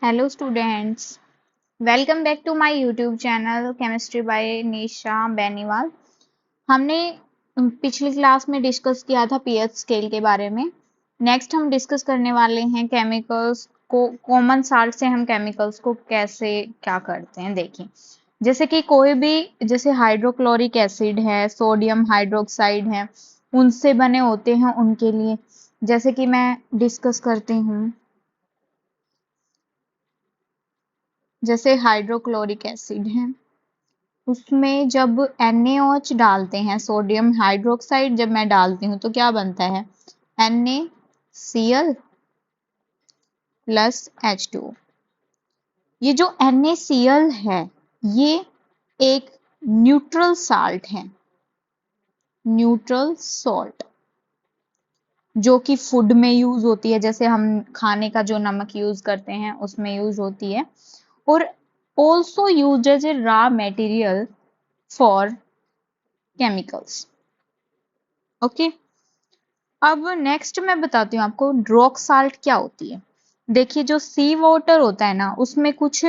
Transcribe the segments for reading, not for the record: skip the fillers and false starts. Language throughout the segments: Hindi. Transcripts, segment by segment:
Hello students, welcome back to my YouTube channel chemistry by Nisha Beniwal. हमने पिछली क्लास में डिस्कस किया था पीएच स्केल के बारे में। नेक्स्ट हम डिस्कस करने वाले हैं केमिकल्स को, कॉमन साल्ट से हम केमिकल्स को कैसे क्या करते हैं। देखिए, जैसे कि कोई भी, जैसे हाइड्रोक्लोरिक एसिड है, सोडियम हाइड्रोक्साइड है, उनसे बने होते हैं उनके लिए। जैसे कि मैं डिस्कस करती हूँ, जैसे हाइड्रोक्लोरिक एसिड है, उसमें जब NaOH डालते हैं, सोडियम हाइड्रोक्साइड जब मैं डालती हूँ तो क्या बनता है, NaCl प्लस H2O। ये जो NaCl है, ये एक न्यूट्रल साल्ट है, न्यूट्रल सॉल्ट, जो कि फूड में यूज होती है। जैसे हम खाने का जो नमक यूज करते हैं उसमें यूज होती है, और also use as a raw material for chemicals. Okay, अब नेक्स्ट मैं बताती हूँ आपको रॉक साल्ट क्या होती है। देखिए, जो सी वाटर होता है ना, उसमें कुछ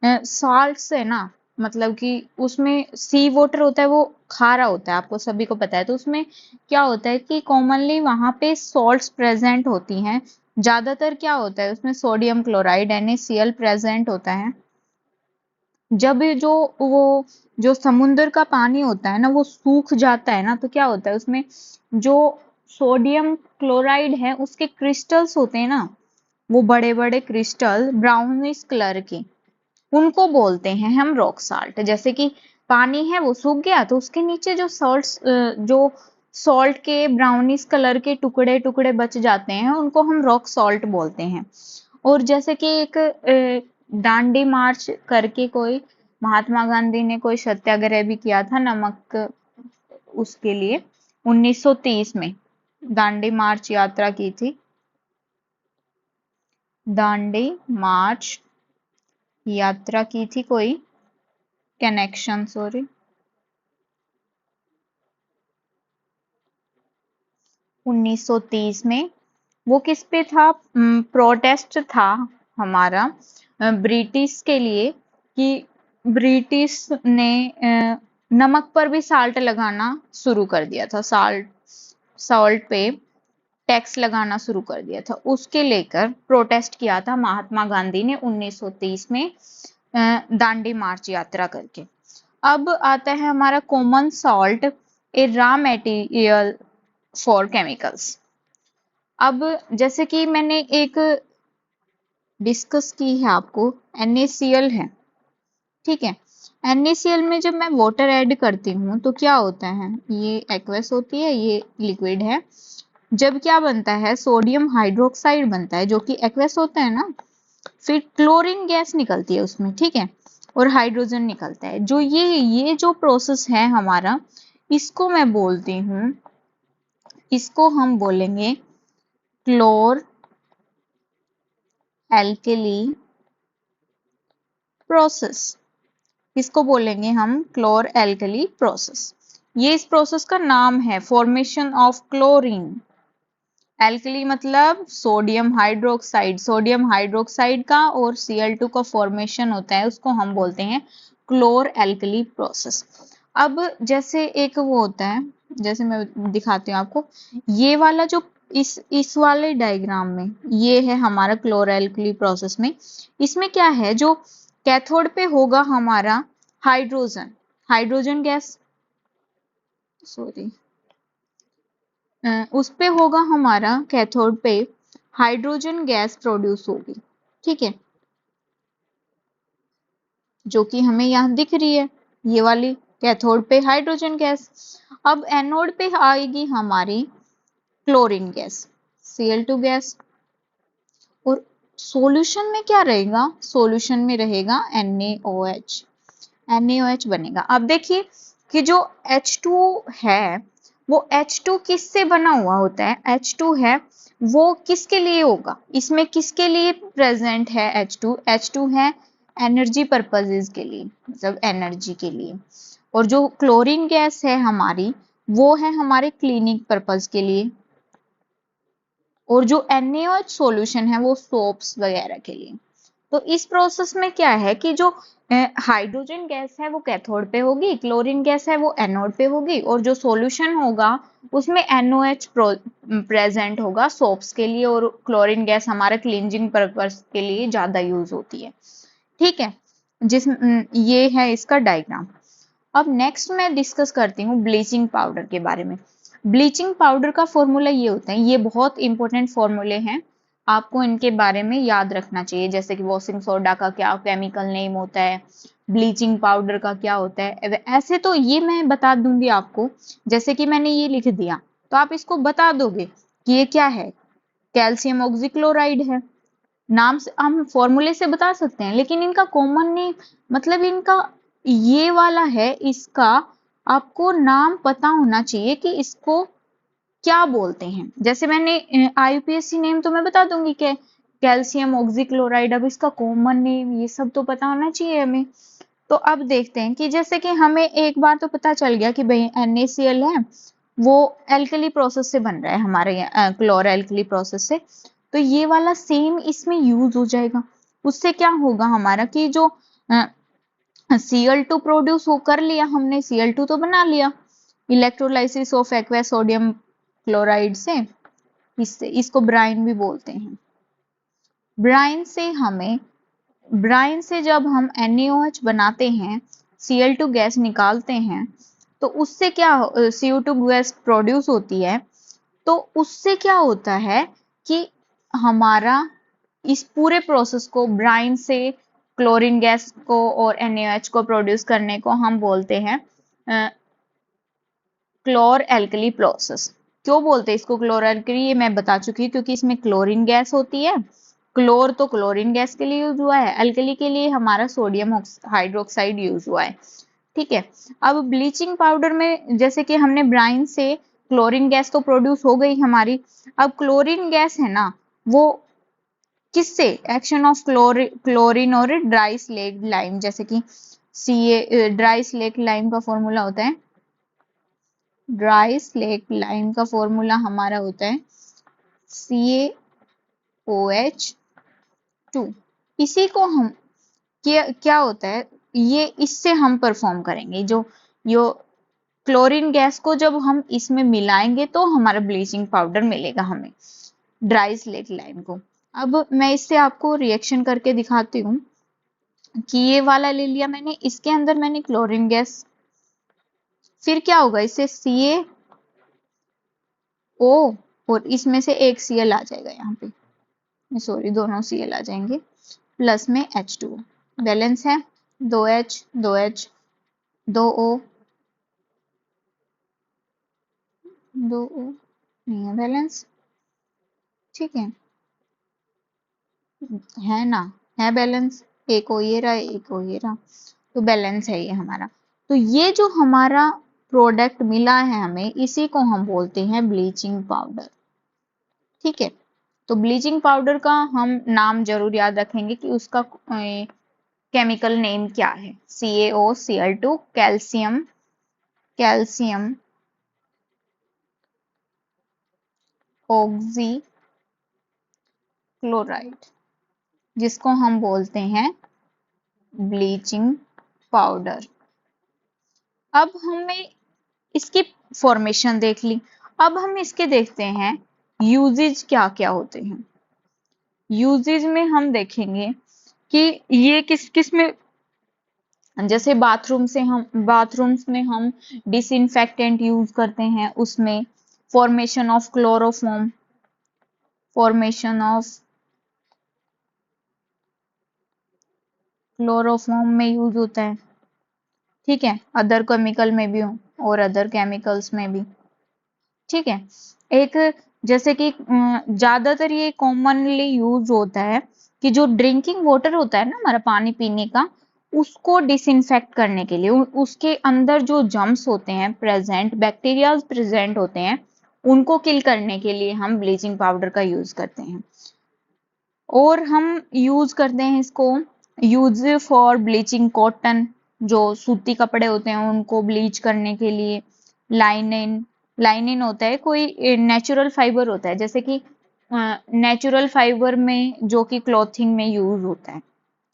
साल्ट्स है ना, मतलब कि उसमें सी वाटर होता है, वो खारा होता है, आपको सभी को पता है। तो उसमें क्या होता है कि कॉमनली वहां पे सॉल्ट्स प्रेजेंट होती हैं। ज्यादातर क्या होता है उसमें, सोडियम क्लोराइड NaCl प्रेजेंट होता है। जब ये जो समुद्र का पानी होता है ना, वो सूख जाता है ना, तो क्या होता है उसमें, जो सोडियम क्लोराइड है उसके क्रिस्टल्स होते हैं ना, वो बड़े बड़े क्रिस्टल ब्राउनिश कलर के, उनको बोलते हैं हम रॉक साल्ट। जैसे कि पानी है वो सूख गया, तो उसके नीचे जो सॉल्ट के ब्राउनिश कलर के टुकड़े टुकड़े बच जाते हैं, उनको हम रॉक सॉल्ट बोलते हैं। और जैसे कि एक दांडी मार्च करके, कोई महात्मा गांधी ने कोई सत्याग्रह भी किया था नमक, उसके लिए 1930 में दांडी मार्च यात्रा की थी। दांडी मार्च यात्रा की थी कोई, कनेक्शन, सॉरी, 1930 में। वो किस पे था, प्रोटेस्ट था हमारा ब्रिटिश के लिए, कि ब्रिटिश ने नमक पर भी साल्ट लगाना शुरू कर दिया था, सॉल्ट पे टैक्स लगाना शुरू कर दिया था। उसके लेकर प्रोटेस्ट किया था महात्मा गांधी ने 1930 में दांडी मार्च यात्रा करके। अब आता है हमारा common salt, A raw material for chemicals. अब जैसे कि मैंने एक डिस्कस की है आपको, NaCl है, ठीक है। NaCl में जब मैं वाटर ऐड करती हूँ तो क्या होता है, ये एक्वस होती है, ये लिक्विड है। जब क्या बनता है, सोडियम हाइड्रोक्साइड बनता है, जो कि एक्वस होता है ना, फिर क्लोरीन गैस निकलती है उसमें, ठीक है, और हाइड्रोजन निकलता है। जो ये जो प्रोसेस है हमारा, इसको मैं बोलती हूँ, इसको हम बोलेंगे क्लोर एल्केली प्रोसेस। इसको बोलेंगे हम क्लोर एल्कली प्रोसेस। ये इस प्रोसेस का नाम है, फॉर्मेशन ऑफ क्लोरीन। एल्कली मतलब सोडियम हाइड्रोक्साइड, सोडियम हाइड्रोक्साइड का और Cl2 का फॉर्मेशन होता है, उसको हम बोलते हैं क्लोर एल्कली प्रोसेस। अब जैसे एक वो होता है, जैसे मैं दिखाती हूँ आपको, ये वाला जो इस वाले डायग्राम में ये है हमारा क्लोर एल्कली प्रोसेस में। इसमें क्या है, जो कैथोड पे होगा हमारा हाइड्रोजन, हाइड्रोजन गैस, सॉरी, उस पे होगा हमारा कैथोड पे हाइड्रोजन गैस प्रोड्यूस होगी, ठीक है, जो कि हमें यहाँ दिख रही है, ये वाली कैथोड पे हाइड्रोजन गैस। अब एनोड पे आएगी हमारी क्लोरीन गैस, Cl2 गैस। और सॉल्यूशन में क्या रहेगा, सॉल्यूशन में रहेगा NaOH, NaOH बनेगा। अब देखिए कि जो H2 है, वो H2 किससे बना हुआ होता है, H2 है वो किसके लिए होगा, इसमें किसके लिए प्रेजेंट है H2, H2 है एनर्जी पर्पजेज के लिए, मतलब एनर्जी के लिए। और जो क्लोरीन गैस है हमारी, वो है हमारे क्लीनिंग पर्पज के लिए। और जो NaOH सॉल्यूशन है वो सोप्स वगैरह के लिए। तो इस प्रोसेस में क्या है कि जो हाइड्रोजन गैस है वो कैथोड पे होगी, क्लोरीन गैस है वो एनोड पे होगी, और जो सॉल्यूशन होगा उसमें NOH प्रेजेंट होगा सोप्स के लिए, और क्लोरीन गैस हमारे क्लींजिंग पर्पस के लिए ज्यादा यूज होती है। ठीक है, ये है इसका डायग्राम। अब नेक्स्ट मैं डिस्कस करती हूँ ब्लीचिंग पाउडर के बारे में। ब्लीचिंग पाउडर का फॉर्मूला ये होता है, ये बहुत इंपॉर्टेंट फॉर्मूले हैं, आपको इनके बारे में याद रखना चाहिए। जैसे कि वॉशिंग सोडा का क्या केमिकल नेम होता है, ब्लीचिंग पाउडर का क्या होता है, ऐसे तो ये मैं बता दूंगी आपको। जैसे कि मैंने ये लिख दिया तो आप इसको बता दोगे कि ये क्या है, कैल्शियम ऑक्सीक्लोराइड है। नाम से हम फॉर्मूले से बता सकते हैं, लेकिन इनका कॉमन नेम मतलब इनका ये वाला है, इसका आपको नाम पता होना चाहिए कि इसको क्या बोलते हैं। जैसे मैंने IUPAC नेम तो मैं बता दूंगी कि कैल्शियम ऑक्सीक्लोराइड, अब इसका कॉमन नेम ये सब तो पता होना चाहिए हमें। तो अब देखते हैं कि जैसे कि हमें एक बार तो पता चल गया कि भाई NaCl है, वो एल्कली प्रोसेस से बन रहा है हमारे क्लोर एल्कली प्रोसेस से। तो ये वाला सेम इसमें यूज हो जाएगा। उससे क्या होगा हमारा कि जो Cl2 प्रोड्यूस हो कर लिया हमने, Cl2 तो बना लिया electrolysis of aqueous sodium chloride से, इससे इसको ब्राइन भी बोलते हैं। ब्राइन से जब हम NaOH बनाते हैं, Cl2 गैस निकालते हैं, तो उससे क्या CO2 गैस प्रोड्यूस होती है। तो उससे क्या होता है कि हमारा इस पूरे प्रोसेस को, ब्राइन से क्लोरीन गैस को और NaOH को प्रोड्यूस करने को हम बोलते हैं क्लोर एल्कली प्रोसेस। क्यों बोलते हैं इसको क्लोर एल्कली, ये मैं बता चुकी हूँ, क्योंकि इसमें क्लोरीन गैस होती है। क्लोर तो क्लोरीन गैस के लिए यूज हुआ है, एल्कली के लिए हमारा सोडियम हाइड्रोक्साइड यूज हुआ है। ठीक है, अब ब्लीचिंग पाउडर में जैसे कि हमने ब्राइन से क्लोरीन गैस तो प्रोड्यूस हो गई हमारी। अब क्लोरीन गैस है ना, वो किससे, एक्शन ऑफ क्लोरीन और ड्राई स्लेट लाइम, जैसे कि ड्राई स्लेट लाइम का फॉर्मूला होता है, ड्राई स्लेट लाइम का फॉर्मूला हमारा होता है CaOH2। इसी को हम क्या होता है, ये इससे हम परफॉर्म करेंगे। जो क्लोरीन गैस को जब हम इसमें मिलाएंगे तो हमारा ब्लीचिंग पाउडर मिलेगा हमें, ड्राई स्लेट लाइम को। अब मैं इससे आपको रिएक्शन करके दिखाती हूँ कि ये वाला ले लिया मैंने, इसके अंदर मैंने क्लोरीन गैस, फिर क्या होगा, इससे CaO और इसमें से एक Cl आ जाएगा यहाँ पे, सॉरी दोनों Cl आ जाएंगे, प्लस में H2O, बैलेंस है 2H 2H 2O 2O, नहीं है बैलेंस। ठीक है ना, है बैलेंस, एक हो ये रहा एक हो ये रहा, तो बैलेंस है ये हमारा। तो ये जो हमारा प्रोडक्ट मिला है हमें, इसी को हम बोलते हैं ब्लीचिंग पाउडर। ठीक है, तो ब्लीचिंग पाउडर का हम नाम जरूर याद रखेंगे कि उसका केमिकल नेम क्या है, CaOCl2, कैल्शियम ऑक्सीक्लोराइड, जिसको हम बोलते हैं ब्लीचिंग पाउडर। अब हमें इसकी फॉर्मेशन देख ली, अब हम इसके देखते हैं यूजेज क्या क्या होते हैं। यूजेज में हम देखेंगे कि ये किस किस में, जैसे बाथरूम्स में हम डिसइंफेक्टेंट यूज करते हैं, उसमें फॉर्मेशन ऑफ क्लोरोफॉर्म में यूज होता है। ठीक है, अदर केमिकल में भी हो और अदर केमिकल्स में भी। ठीक है, एक जैसे कि ज्यादातर ये कॉमनली यूज होता है कि जो ड्रिंकिंग वाटर होता है ना हमारा पानी पीने का, उसको डिसइंफेक्ट करने के लिए, उसके अंदर जो जम्स होते हैं प्रेजेंट, बैक्टीरिया प्रेजेंट होते हैं, उनको किल करने के लिए हम ब्लीचिंग पाउडर का यूज करते हैं। और हम यूज करते हैं इसको, यूज फॉर ब्लीचिंग कॉटन, जो सूती कपड़े होते हैं उनको ब्लीच करने के लिए। लाइनिन, लाइनिन होता है कोई नेचुरल फाइबर होता है, जैसे कि नेचुरल फाइबर में जो कि क्लॉथिंग में यूज होता है।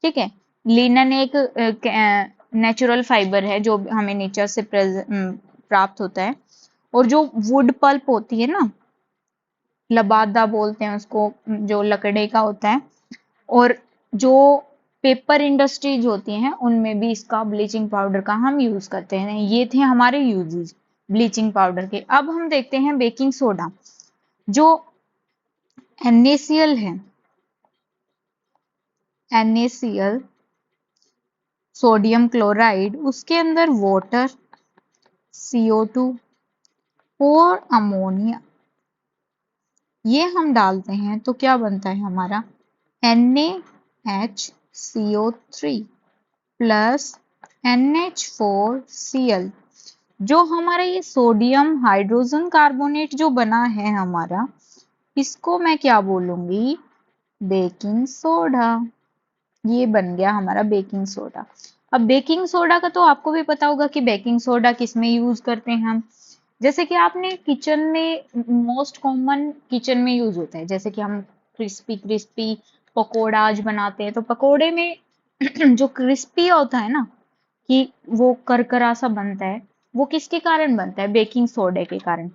ठीक है। लिनन एक नेचुरल फाइबर है जो हमें नेचर से प्राप्त होता है। और जो वुड पल्प होती है ना, लबादा बोलते हैं उसको, जो लकड़े का होता है। और जो पेपर इंडस्ट्रीज होती हैं उनमें भी इसका ब्लीचिंग पाउडर का हम यूज करते हैं। ये थे हमारे यूजेस ब्लीचिंग पाउडर के। अब हम देखते हैं बेकिंग सोडा, जो NaCl है, NaCl सोडियम क्लोराइड, उसके अंदर वाटर, CO2 और अमोनिया, ये हम डालते हैं तो क्या बनता है हमारा NaHCO3 प्लस NH4Cl। जो हमारा ये सोडियम हाइड्रोजन कार्बोनेट जो बना है हमारा, इसको मैं क्या बोलूंगी, बेकिंग सोडा। ये बन गया हमारा बेकिंग सोडा। अब बेकिंग सोडा का तो आपको भी पता होगा कि बेकिंग सोडा किस में यूज करते हैं हम। जैसे कि आपने किचन में, मोस्ट कॉमन किचन में यूज होता है, जैसे कि हम क्रिस्पी क्रिस्पी पकोड़ा आज बनाते हैं, तो पकोड़े में जो क्रिस्पी होता है ना, कि वो करकरा सा बनता है, वो किसके कारण बनता है, बेकिंग सोडे के कारण।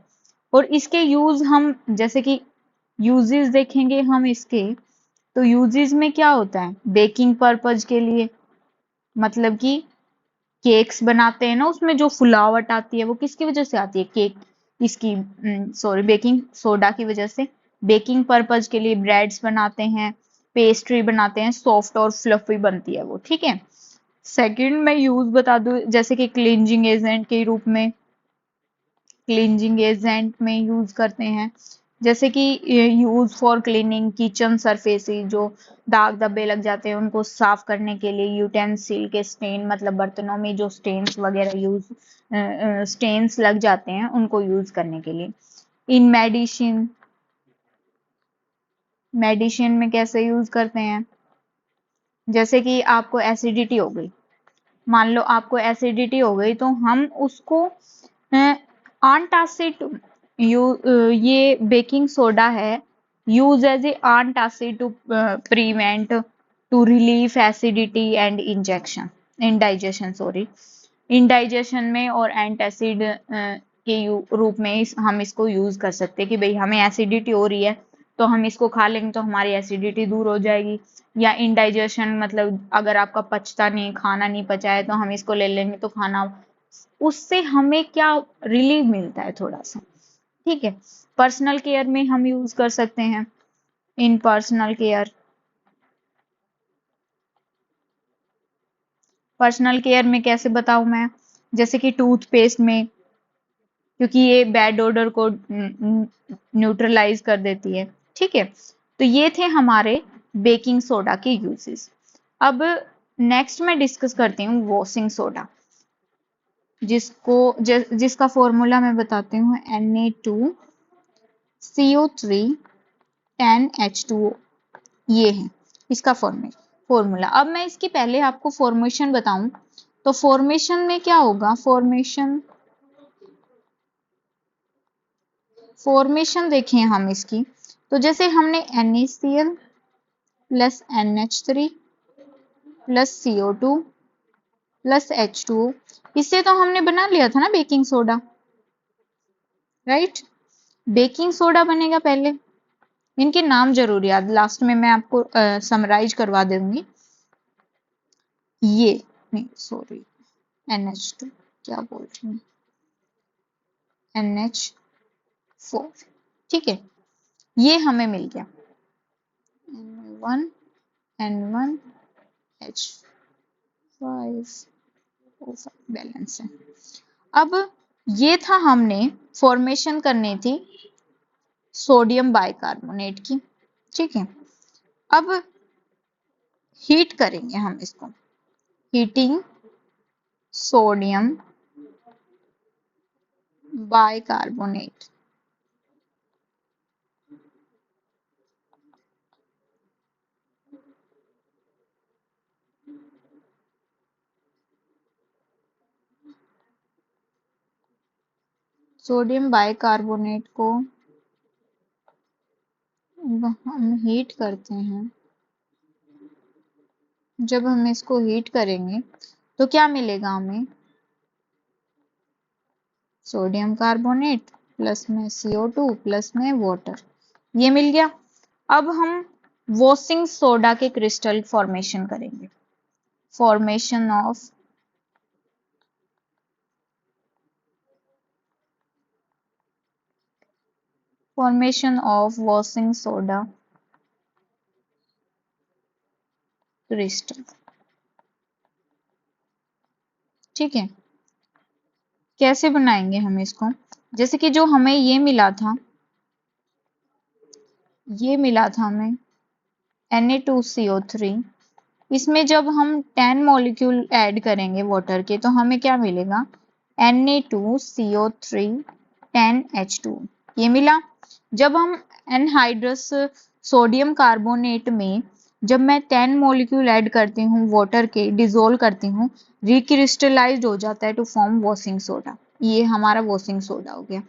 और इसके यूज हम, जैसे कि यूजेस देखेंगे हम इसके, तो यूजेस में क्या होता है, बेकिंग पर्पज के लिए, मतलब कि केक्स बनाते हैं ना, उसमें जो फुलावट आती है वो किसकी वजह से आती है, केक इसकी, सॉरी, बेकिंग सोडा की वजह से। बेकिंग पर्पज के लिए ब्रेड्स बनाते हैं, पेस्ट्री बनाते हैं, सॉफ्ट और फ्लफी बनती है वो, ठीक है। सेकंड मैं यूज बता दूं, जैसे कि क्लींजिंग एजेंट के रूप में, क्लींजिंग एजेंट में यूज करते हैं। जैसे कि use for cleaning kitchen surfaces, जो दाग धब्बे लग जाते हैं उनको साफ करने के लिए, यूटेंसिल के स्टेन, मतलब बर्तनों में जो स्टेन्स वगैरह स्टेन्स लग जाते हैं उनको यूज करने के लिए। इन मेडिसिन, मेडिसिन में कैसे यूज करते हैं, जैसे कि आपको एसिडिटी हो गई, मान लो आपको एसिडिटी हो गई, तो हम उसको आंटासिड, ये बेकिंग सोडा है, use as a antacid to prevent, to relief acidity and injection, indigestion, sorry, indigestion में और एंटासिड के रूप में हम इसको यूज कर सकते हैं कि भाई हमें एसिडिटी हो रही है तो हम इसको खा लेंगे तो हमारी एसिडिटी दूर हो जाएगी। या इंडाइजेशन, मतलब अगर आपका पचता नहीं, खाना नहीं पचा है, तो हम इसको ले लेंगे तो खाना, उससे हमें क्या रिलीफ मिलता है थोड़ा सा, ठीक है। पर्सनल केयर में हम यूज कर सकते हैं, इन पर्सनल केयर, पर्सनल केयर में कैसे बताऊं मैं, जैसे कि टूथपेस्ट में, क्योंकि ये बैड ओडर को न्यूट्रलाइज कर देती है, ठीक है। तो ये थे हमारे बेकिंग सोडा के यूजेस। अब नेक्स्ट मैं डिस्कस करती हूँ वॉशिंग सोडा, जिसका फॉर्मूला मैं बताती हूँ, Na2CO3 10H2O, ये है इसका फॉर्मूला। अब मैं इसकी पहले आपको फॉर्मेशन बताऊं, तो फॉर्मेशन में क्या होगा, फॉर्मेशन देखें हम इसकी, तो जैसे हमने NaCl plus NH3 plus CO2 plus H2O, इससे तो हमने बना लिया था ना baking soda, right. Baking soda बनेगा पहले, इनके नाम जरूर याद, लास्ट में मैं आपको समराइज करवा दूंगी। ये नहीं, सॉरी, NH2, क्या बोल रही हूँ, NH4, ठीक है। ये हमें मिल गया N1N1H5O5, बैलेंस है। अब ये था, हमने फॉर्मेशन करनी थी सोडियम बाइकार्बोनेट की, ठीक है। अब हीट करेंगे हम इसको, heating sodium bicarbonate, sodium bicarbonate को हम हीट करते हैं जब हम इसको हीट करेंगे तो क्या मिलेगा हमें? सोडियम कार्बोनेट प्लस में CO2 प्लस में वाटर, ये मिल गया। अब हम वॉशिंग सोडा के क्रिस्टल फॉर्मेशन करेंगे। Formation of washing soda crystal. ठीक है, कैसे बनाएंगे हम इसको? जैसे कि जो हमें ये मिला था, हमें Na2CO3, इसमें जब हम 10 मॉलिक्यूल ऐड करेंगे वाटर के तो हमें क्या मिलेगा? Na2CO3 10H2, ये मिला। जब हम एनहाइड्रस सोडियम कार्बोनेट में जब मैं 10 मॉलिक्यूल ऐड करती हूँ वाटर के, डिजोल्व करती हूँ, रिक्रिस्टलाइज्ड हो जाता है टू फॉर्म वॉशिंग सोडा। ये हमारा वॉशिंग सोडा हो गया।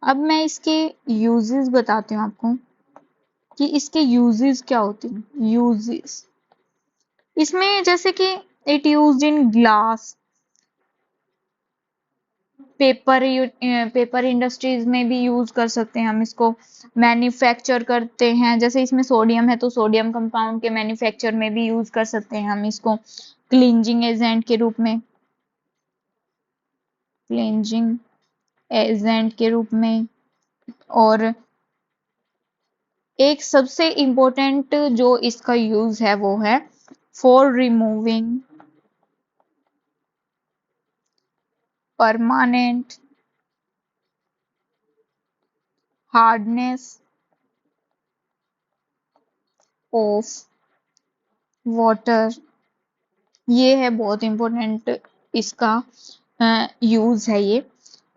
अब मैं इसके यूजेस बताती हूँ आपको कि इसके यूजेस क्या होते हैं। यूजेस इसमें जैसे कि it used in glass, paper industries में भी यूज कर सकते हैं हम इसको। मैन्युफैक्चर करते हैं, जैसे इसमें सोडियम है तो सोडियम कंपाउंड के मैन्युफैक्चर में भी यूज कर सकते हैं हम इसको। क्लींजिंग एजेंट के रूप में, क्लींजिंग एजेंट के रूप में। और एक सबसे इम्पोर्टेंट जो इसका यूज है वो है for removing permanent hardness of water. ये है बहुत इम्पोर्टेंट इसका यूज है ये।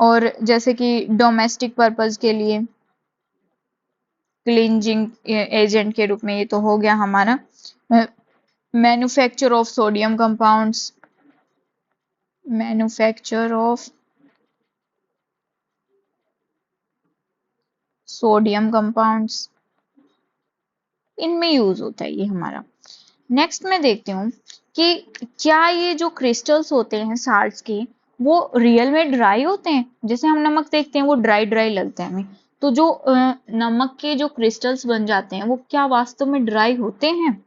और जैसे कि डोमेस्टिक पर्पस के लिए क्लींजिंग एजेंट के रूप में, ये तो हो गया हमारा। Manufacture of sodium compounds, manufacture of sodium compounds, इनमें यूज होता है ये हमारा। नेक्स्ट मैं देखती हूँ कि क्या ये जो क्रिस्टल्स होते हैं साल्ट्स के, वो रियल में ड्राई होते हैं? जैसे हम नमक देखते हैं वो ड्राई ड्राई लगता है हमें, तो जो नमक के जो क्रिस्टल्स बन जाते हैं वो क्या वास्तव में ड्राई होते हैं?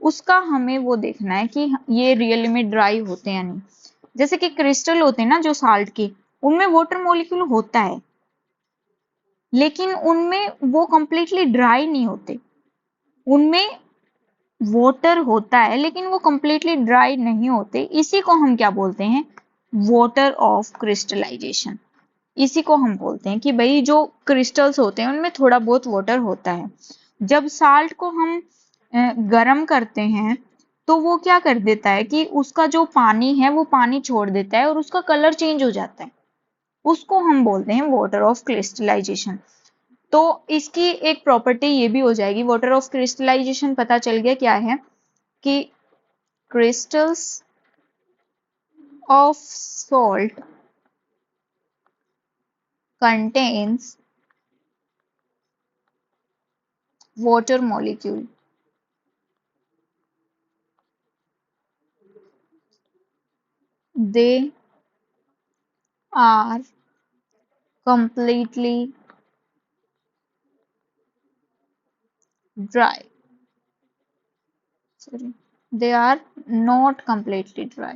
उसका हमें वो देखना है कि ये रियल में ड्राई होते हैं या नहीं। जैसे कि क्रिस्टल होते हैं ना जो साल्ट के, उनमें वाटर मॉलिक्यूल होता है लेकिन उनमें वो कंप्लीटली ड्राई नहीं होते। उनमें वाटर होता है लेकिन वो कंप्लीटली ड्राई नहीं होते। इसी को हम क्या बोलते हैं? Water of crystallisation. इसी को हम बोलते हैं कि भाई जो क्रिस्टल्स होते हैं उनमें थोड़ा बहुत वाटर होता है। जब साल्ट को हम गर्म करते हैं तो वो क्या कर देता है कि उसका जो पानी है वो पानी छोड़ देता है और उसका कलर चेंज हो जाता है। उसको हम बोलते हैं वाटर ऑफ क्रिस्टलाइजेशन। तो इसकी एक प्रॉपर्टी ये भी हो जाएगी, वाटर ऑफ क्रिस्टलाइजेशन पता चल गया क्या है कि crystals of salt contains water molecule. They are completely dry. Sorry, they are not completely dry.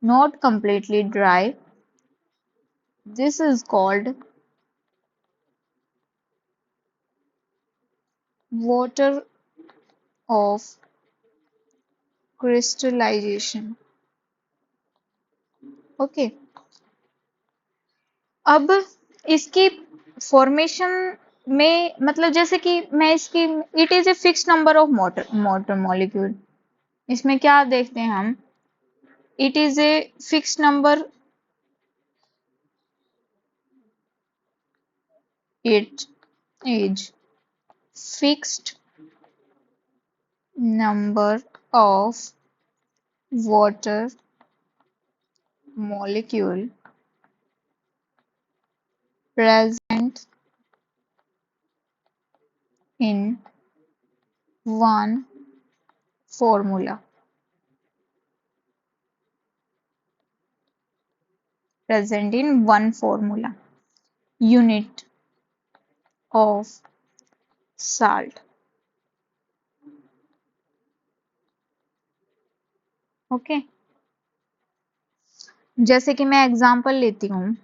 Not completely dry. This is called water of crystallization. Okay. अब इसकी फॉर्मेशन में मतलब जैसे कि मैं इसकी, it is a fix number of motor molecule. इसमें क्या देखते हैं हम? It is a fix number, it is fixed number of water molecule present in one formula present in one formula, unit of salt. Okay, जैसे कि मैं एग्जांपल लेती हूँ,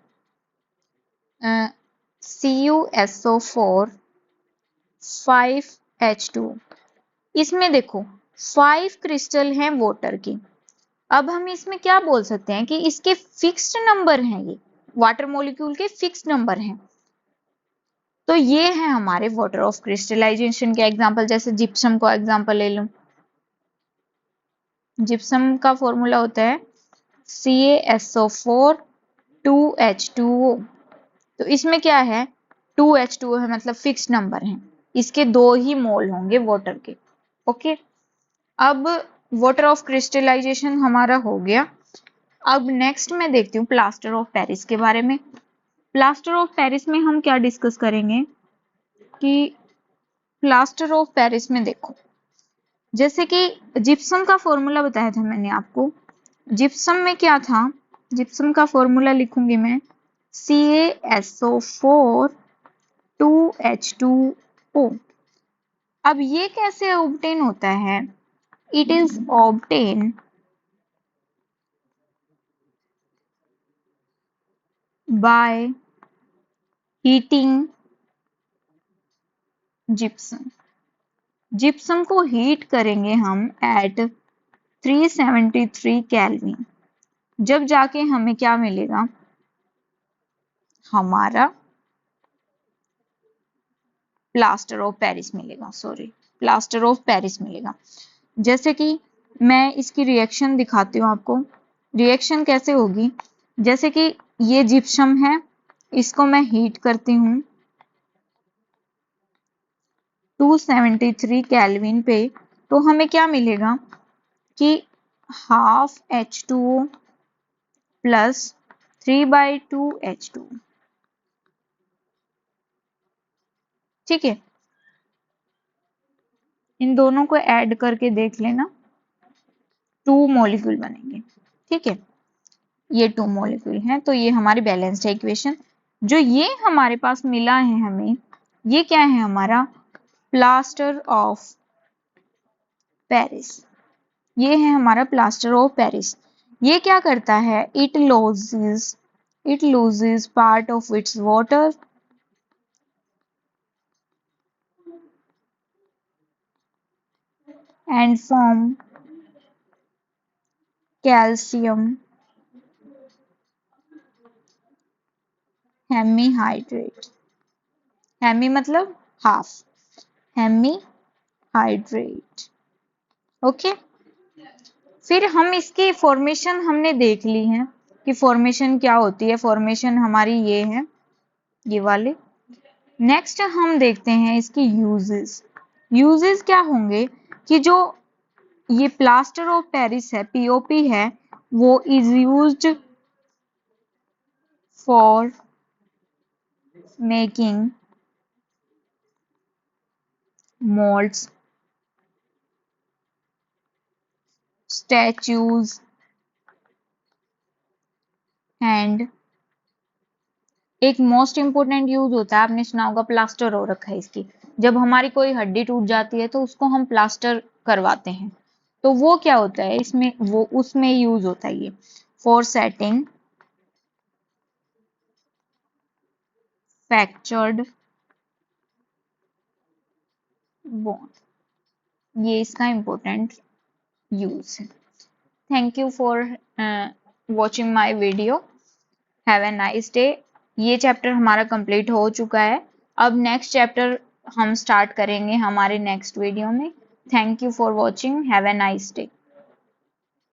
CuSO4 5H2। इसमें देखो 5 क्रिस्टल हैं वाटर की। अब हम इसमें क्या बोल सकते हैं कि इसके फिक्स्ड नंबर हैं, ये वाटर मॉलिक्यूल के फिक्स्ड नंबर हैं। तो ये है हमारे वाटर ऑफ क्रिस्टलाइजेशन के एग्जांपल। जैसे जिप्सम को एग्जांपल ले लूं, जिप्सम का फॉर्मूला होता है CaSO4 2H2O। तो इसमें क्या है, 2H2O है, मतलब फिक्स्ड नंबर है, इसके 2 ही मोल होंगे वाटर के। ओके, अब वाटर ऑफ क्रिस्टलाइजेशन हमारा हो गया। अब नेक्स्ट मैं देखती हूँ प्लास्टर ऑफ पेरिस के बारे में। प्लास्टर ऑफ पेरिस में हम क्या डिस्कस करेंगे कि प्लास्टर ऑफ पेरिस में देखो, जैसे कि जिप्सम का फॉर्मूला बताया था मैंने आपको। जिप्सम में क्या था, जिप्सम का फॉर्मूला लिखूंगी मैं CaSO4 2H2O। अब ये कैसे ऑब्टेन होता है, it is obtain by heating gypsum. Gypsum को हीट करेंगे हम एट 373 केल्विन, जब जाके हमें क्या मिलेगा, हमारा प्लास्टर ऑफ पेरिस मिलेगा, सॉरी प्लास्टर ऑफ पेरिस मिलेगा। जैसे कि मैं इसकी रिएक्शन दिखाती हूँ आपको। रिएक्शन कैसे होगी, जैसे कि ये जिप्सम है, इसको मैं हीट करती हूँ 273 केल्विन पे, तो हमें क्या मिलेगा कि हाफ H2O प्लस 3/2 H2। ठीक है, इन दोनों को ऐड करके देख लेना, 2 मॉलिक्यूल बनेंगे। ठीक है, ये 2 मॉलिक्यूल हैं, तो ये हमारी बैलेंस्ड है इक्वेशन। जो ये हमारे पास मिला है हमें, ये क्या है, हमारा प्लास्टर ऑफ पेरिस। ये है हमारा प्लास्टर ऑफ पेरिस। ये क्या करता है, it loses part of its water and form calcium hemihydrate. Hemi मतलब हाफ, हेमीहाइड्रेट। ओके, फिर हम इसकी फॉर्मेशन हमने देख ली है कि फॉर्मेशन क्या होती है। फॉर्मेशन हमारी ये है, ये वाले। नेक्स्ट हम देखते हैं इसके यूजेस। यूजेस क्या होंगे कि जो ये प्लास्टर ऑफ पेरिस है, पीओपी है, वो is used for making molds, statues and एक मोस्ट इंपोर्टेंट यूज होता है, आपने सुना होगा, प्लास्टर हो रखा है इसकी। जब हमारी कोई हड्डी टूट जाती है तो उसको हम प्लास्टर करवाते हैं, तो वो क्या होता है इसमें, वो उसमें यूज होता है ये, फॉर सेटिंग फ्रैक्चर्ड बोन। ये इसका इंपॉर्टेंट यूज है। Thank you for watching my video. Have a nice day. ये चैप्टर हमारा कंप्लीट हो चुका है। अब नेक्स्ट चैप्टर हम स्टार्ट करेंगे हमारे नेक्स्ट वीडियो में। Thank you for watching. Have a nice day.